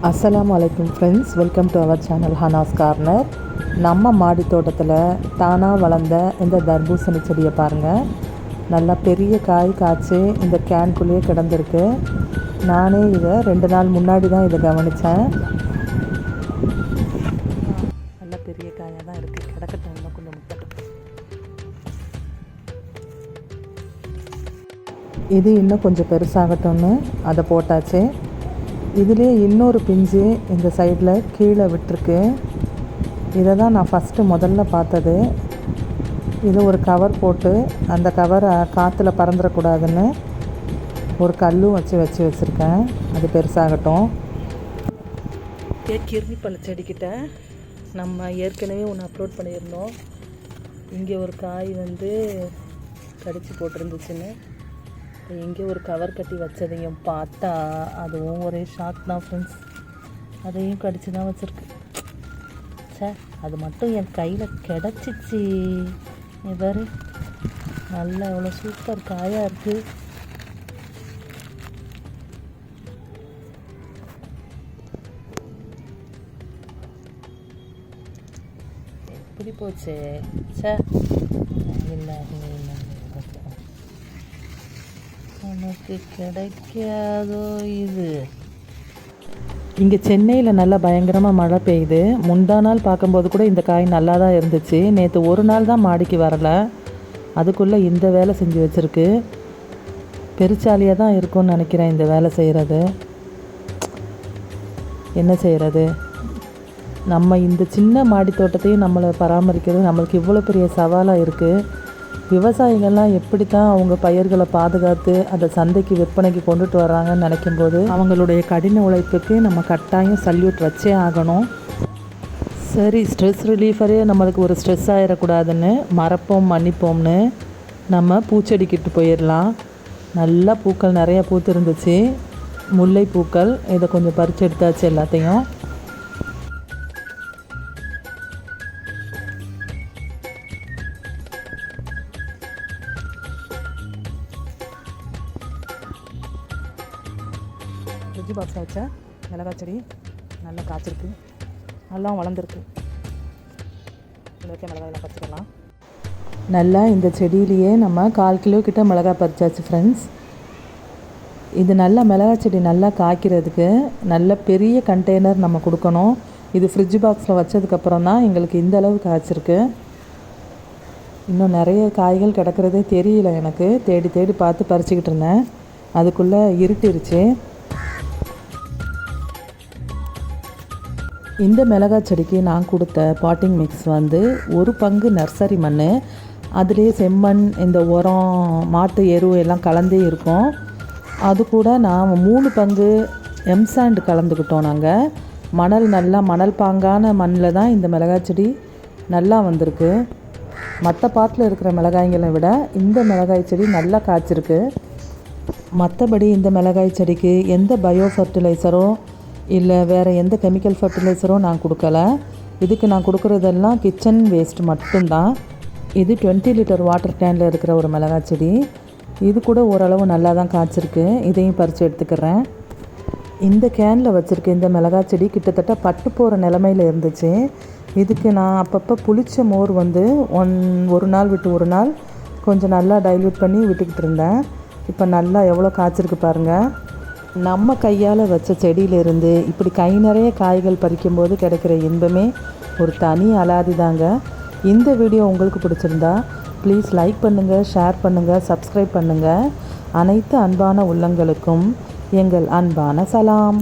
அஸ்ஸலாமு அலைக்கும் friends, welcome to our channel Hana's corner. நம்ம மாடி தோட்டத்தில் தானாக வளர்ந்த இந்த தர்பூசணி செடியை பாருங்கள். நல்லா பெரிய காய் காய்ச்சி இந்த கேன்குள்ளேயே கிடந்திருக்கு. நானே இதை 2 நாள் முன்னாடி தான் இதை கவனித்தேன். நல்லா பெரிய காயாக தான் இருக்குது. கிடக்கட்டும், இன்னும் கொஞ்சம் முட்டட்டும். இது இன்னும் கொஞ்சம் பெருசாகட்டும்னு அதை போட்டாச்சு. இதுலேயே இன்னொரு பிஞ்சு இந்த சைடில் கீழே விட்டுருக்கு. இதை தான் நான் முதல்ல பார்த்தது. இது ஒரு கவர் போட்டு அந்த கவரை காற்றுல பறந்துடக்கூடாதுன்னு ஒரு கல்லும் வச்சுருக்கேன். அது பெருசாகட்டும். கிர்னி பழ செடிக்கிட்ட நம்ம ஏற்கனவே ஒன்று அப்லோட் பண்ணியிருந்தோம். இங்கே ஒரு காய் கடிச்சு போட்டிருந்துச்சுன்னு. எங்கே ஒரு கவர் கட்டி வச்சதையும் பார்த்தா அதுவும் ஒரே ஷாக் தான் ஃப்ரெண்ட்ஸ். அதையும் கடிச்சு தான் வச்சுருக்கு. சார், அது மட்டும் என் கையில் கிடச்சிச்சு. பாரு, நல்லா எவ்வளோ சூப்பர் காயாக இருக்குது. எப்படி போச்சு சார்? இல்லை, நமக்கு கிடைக்காதோ இது. இங்கே சென்னையில் நல்லா பயங்கரமாக மழை பெய்யுது. முந்தா நாள் பார்க்கும்போது கூட இந்த காய் நல்லா தான் இருந்துச்சு. நேற்று ஒரு நாள் தான் மாடிக்கு வரலை, அதுக்குள்ளே இந்த வேலை செஞ்சு வச்சுருக்கு. பெருச்சாலியாக தான் இருக்கும்னு நினைக்கிறேன் இந்த வேலை செய்கிறது. என்ன செய்கிறது, நம்ம இந்த சின்ன மாடி தோட்டத்தையும் நம்மளை பராமரிக்கிறது நம்மளுக்கு இவ்வளோ பெரிய சவாலாக இருக்குது. விவசாயிகள்லாம் எப்படி தான் அவங்க பயிர்களை பாதுகாத்து அதை சந்தைக்கு விற்பனைக்கு கொண்டுட்டு வர்றாங்கன்னு நினைக்கும்போது அவங்களுடைய கடின உழைப்புக்கு நம்ம கட்டாயம் சல்யூட் வச்சே ஆகணும். சரி, ஸ்ட்ரெஸ் ரிலீஃபரே நம்மளுக்கு ஒரு ஸ்ட்ரெஸ் ஆகிடக்கூடாதுன்னு மறப்போம் மன்னிப்போம்னு நம்ம பூச்செடிக்கிட்டு போயிடலாம். நல்லா பூக்கள் நிறைய பூத்து இருந்துச்சு, முல்லை பூக்கள். இதை கொஞ்சம் பறித்து எடுத்தாச்சு எல்லாத்தையும். ஃப்ரிட்ஜ் பாக்ஸில் வச்ச மிளகாய் செடி நல்லா காய்ச்சிருக்கு, நல்லா வளர்ந்துருக்கு. இதில் வைக்க மிளகாயெல்லாம் பறிச்சிடலாம். நல்லா இந்த செடியிலேயே நம்ம 1/4 கிலோ கிட்ட மிளகாய் பறிச்சாச்சு ஃப்ரெண்ட்ஸ். இது நல்லா மிளகாய் செடி நல்லா காய்க்கிறதுக்கு நல்ல பெரிய கண்டெய்னர் நம்ம கொடுக்கணும். இது ஃப்ரிட்ஜ் பாக்ஸில் வச்சதுக்கப்புறம் தான் எங்களுக்கு இந்த அளவு காய்ச்சிருக்கு. இன்னும் நிறைய காய்கள் கிடக்கிறதே தெரியல எனக்கு. தேடி தேடி பார்த்து பறிச்சுக்கிட்டு இருந்தேன், அதுக்குள்ளே இருட்டிருச்சு. இந்த மிளகாய் செடிக்கு நான் கொடுத்த பாட்டிங் மிக்ஸ் 1 பங்கு நர்சரி மண், அதுலேயே செம்மண், இந்த உரம், மாட்டு எரு எல்லாம் கலந்தே இருக்கும். அது கூட நான் 3 பங்கு எம்சாண்ட் கலந்துக்கிட்டோம். நாங்கள் நல்லா மணல் பாங்கான மண்ணில் தான் இந்த மிளகாய் செடி நல்லா வந்திருக்கு. மற்ற பாட்டில் இருக்கிற மிளகாய்களை விட இந்த மிளகாய் செடி நல்லா காய்ச்சிருக்கு. மற்றபடி இந்த மிளகாய் செடிக்கு எந்த பயோ ஃபர்டிலைசரோ இல்லை வேறு எந்த கெமிக்கல் ஃபர்டிலைசரும் நான் கொடுக்கல. இதுக்கு நான் கொடுக்குறதெல்லாம் கிச்சன் வேஸ்ட் மட்டும்தான். இது 20 லிட்டர் வாட்டர் கேனில் இருக்கிற ஒரு மிளகாய் செடி. இது கூட ஓரளவு நல்லா தான் காய்ச்சிருக்கு. இதையும் பறித்து எடுத்துக்கிறேன். இந்த கேனில் வச்சுருக்க இந்த மிளகாய் செடி கிட்டத்தட்ட பட்டு போகிற நிலமையில் இருந்துச்சு. இதுக்கு நான் அப்பப்போ புளிச்ச மோர் ஒரு நாள் விட்டு ஒரு நாள் கொஞ்சம் நல்லா டைல்யூட் பண்ணி விட்டுக்கிட்டு இருந்தேன். இப்போ நல்லா எவ்வளோ காய்ச்சிருக்கு பாருங்கள். நம்ம கையால் வச்ச செடியிலிருந்து இப்படி கை நிறைய காய்கள் பறிக்கும்போது கிடைக்கிற இன்பமே ஒரு தனி அலாதி தாங்க. இந்த வீடியோ உங்களுக்கு பிடிச்சிருந்தா ப்ளீஸ் லைக் பண்ணுங்கள், ஷேர் பண்ணுங்கள், சப்ஸ்கிரைப் பண்ணுங்கள். அனைத்து அன்பான உள்ளங்களுக்கும் எங்கள் அன்பான சலாம்.